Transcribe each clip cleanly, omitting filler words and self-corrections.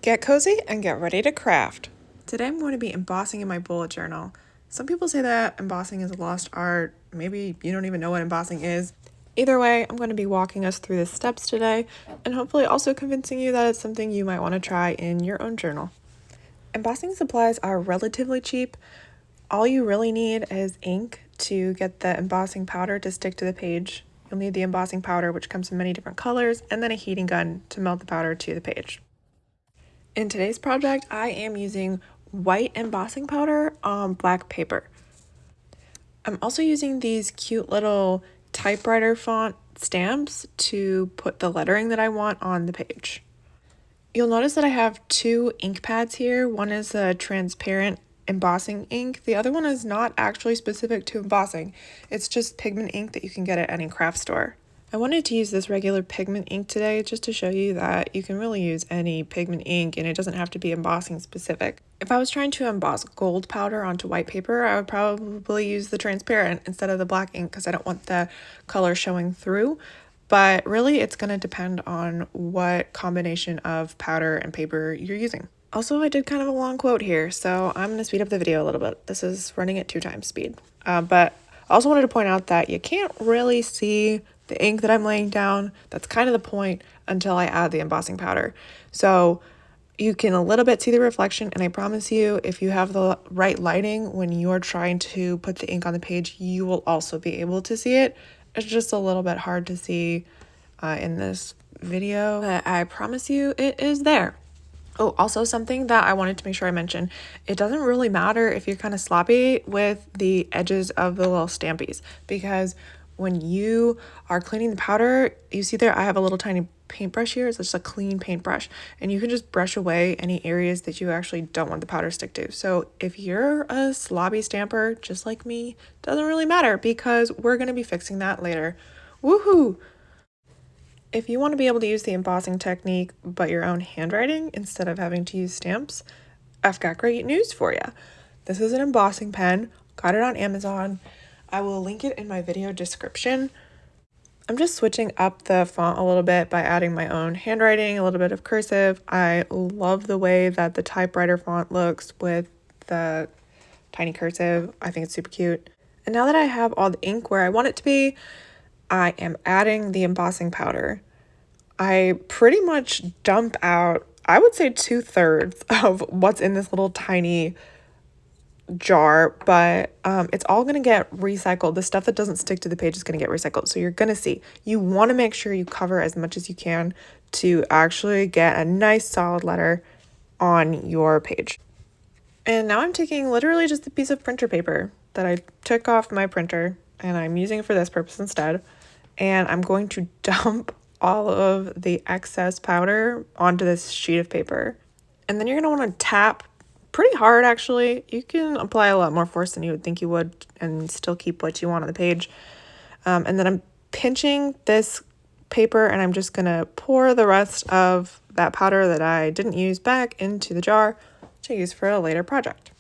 Get cozy and get ready to craft. Today I'm going to be embossing in my bullet journal. Some people say that embossing is a lost art. Maybe you don't even know what embossing is. Either way, I'm going to be walking us through the steps today and hopefully also convincing you that it's something you might want to try in your own journal. Embossing supplies are relatively cheap. All you really need is ink to get the embossing powder to stick to the page. You'll need the embossing powder, which comes in many different colors, and then a heating gun to melt the powder to the page. In today's project, I am using white embossing powder on black paper. I'm also using these cute little typewriter font stamps to put the lettering that I want on the page. You'll notice that I have two ink pads here. One is a transparent embossing ink. The other one is not actually specific to embossing. It's just pigment ink that you can get at any craft store. I wanted to use this regular pigment ink today just to show you that you can really use any pigment ink and it doesn't have to be embossing specific. If I was trying to emboss gold powder onto white paper, I would probably use the transparent instead of the black ink because I don't want the color showing through. But really, it's going to depend on what combination of powder and paper you're using. Also, I did kind of a long quote here, so I'm going to speed up the video a little bit. This is running at 2x speed. But I also wanted to point out that you can't really see the ink that I'm laying down. That's kind of the point until I add the embossing powder. So you can a little bit see the reflection, and I promise you, if you have the right lighting when you're trying to put the ink on the page, you will also be able to see it. It's just a little bit hard to see in this video, but I promise you it is there. Oh, also something that I wanted to make sure I mention, it doesn't really matter if you're kind of sloppy with the edges of the little stampies, because when you are cleaning the powder, you see there I have a little tiny paintbrush here. It's just a clean paintbrush, and you can just brush away any areas that you actually don't want the powder to stick to. So if you're a sloppy stamper just like me, doesn't really matter because we're going to be fixing that later. Woohoo! If you want to be able to use the embossing technique but your own handwriting instead of having to use stamps, I've got great news for you. This is an embossing pen. Got it on Amazon. I will link it in my video description. I'm just switching up the font a little bit by adding my own handwriting, a little bit of cursive. I love the way that the typewriter font looks with the tiny cursive. I think it's super cute. And now that I have all the ink where I want it to be, I am adding the embossing powder. I pretty much dump out, I would say 2/3 of what's in this little tiny jar, but it's all going to get recycled. The stuff that doesn't stick to the page is going to get recycled. So you're going to see, you want to make sure you cover as much as you can to actually get a nice solid letter on your page. And now I'm taking literally just a piece of printer paper that I took off my printer and I'm using it for this purpose instead. And I'm going to dump all of the excess powder onto this sheet of paper. And then you're going to want to tap pretty hard, actually. You can apply a lot more force than you would think you would and still keep what you want on the page. And then I'm pinching this paper and I'm just going to pour the rest of that powder that I didn't use back into the jar to use for a later project.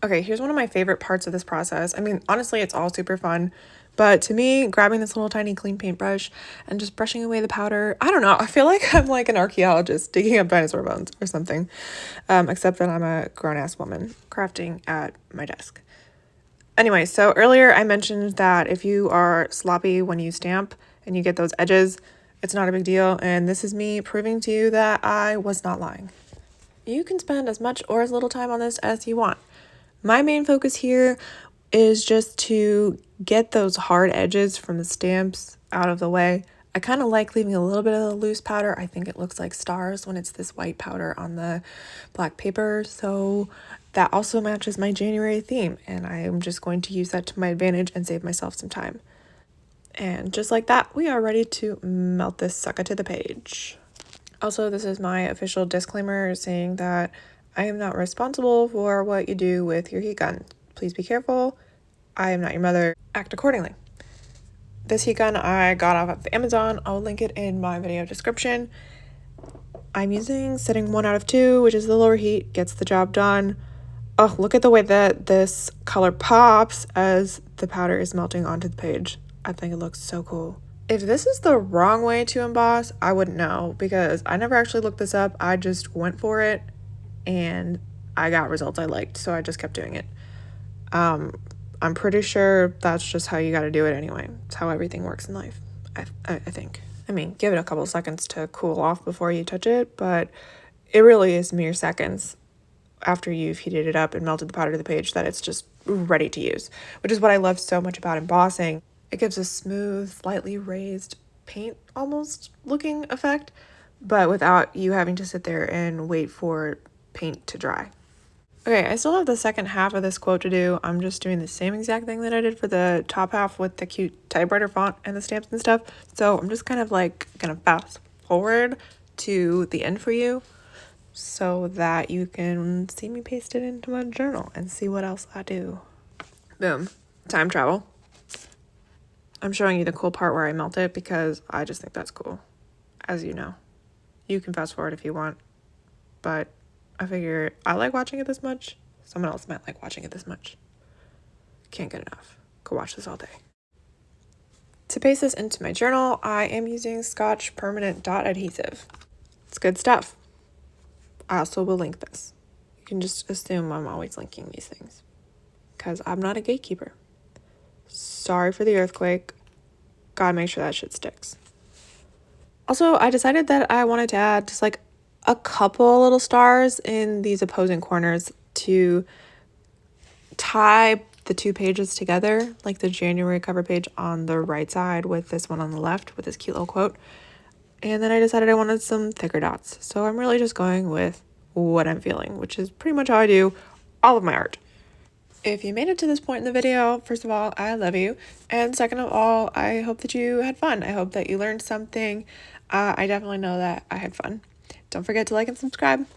Okay, here's one of my favorite parts of this process. I mean, honestly, it's all super fun. But to me, grabbing this little tiny clean paintbrush and just brushing away the powder, I don't know, I feel like I'm like an archaeologist digging up dinosaur bones or something, except that I'm a grown-ass woman crafting at my desk. Anyway, so earlier I mentioned that if you are sloppy when you stamp and you get those edges, it's not a big deal, and this is me proving to you that I was not lying. You can spend as much or as little time on this as you want. My main focus here is just to get those hard edges from the stamps out of the way. I kind of like leaving a little bit of the loose powder. I think it looks like stars when it's this white powder on the black paper. So that also matches my January theme, and I am just going to use that to my advantage and save myself some time. And just like that, we are ready to melt this sucker to the page. Also, this is my official disclaimer saying that I am not responsible for what you do with your heat gun. Please be careful. I am not your mother. Act accordingly. This heat gun I got off of Amazon. I'll link it in my video description. I'm using setting 1 out of 2, which is the lower heat, gets the job done. Oh, look at the way that this color pops as the powder is melting onto the page. I think it looks so cool. If this is the wrong way to emboss, I wouldn't know because I never actually looked this up. I just went for it and I got results I liked, so I just kept doing it. I'm pretty sure that's just how you got to do it anyway. It's how everything works in life, I think. I mean, give it a couple seconds to cool off before you touch it, but it really is mere seconds after you've heated it up and melted the powder to the page that it's just ready to use, which is what I love so much about embossing. It gives a smooth, slightly raised paint almost looking effect, but without you having to sit there and wait for paint to dry. Okay, I still have the second half of this quote to do. I'm just doing the same exact thing that I did for the top half with the cute typewriter font and the stamps and stuff. So I'm just kind of like gonna fast forward to the end for you so that you can see me paste it into my journal and see what else I do. Boom. Time travel. I'm showing you the cool part where I melt it because I just think that's cool. As you know. You can fast forward if you want, but I figure I like watching it this much. Someone else might like watching it this much. Can't get enough. Could watch this all day. To paste this into my journal, I am using Scotch Permanent Dot Adhesive. It's good stuff. I also will link this. You can just assume I'm always linking these things because I'm not a gatekeeper. Sorry for the earthquake. Gotta make sure that shit sticks. Also, I decided that I wanted to add just like a couple little stars in these opposing corners to tie the two pages together, like the January cover page on the right side with this one on the left with this cute little quote. And then I decided I wanted some thicker dots. So I'm really just going with what I'm feeling, which is pretty much how I do all of my art. If you made it to this point in the video, first of all, I love you. And second of all, I hope that you had fun. I hope that you learned something. I definitely know that I had fun. Don't forget to like and subscribe.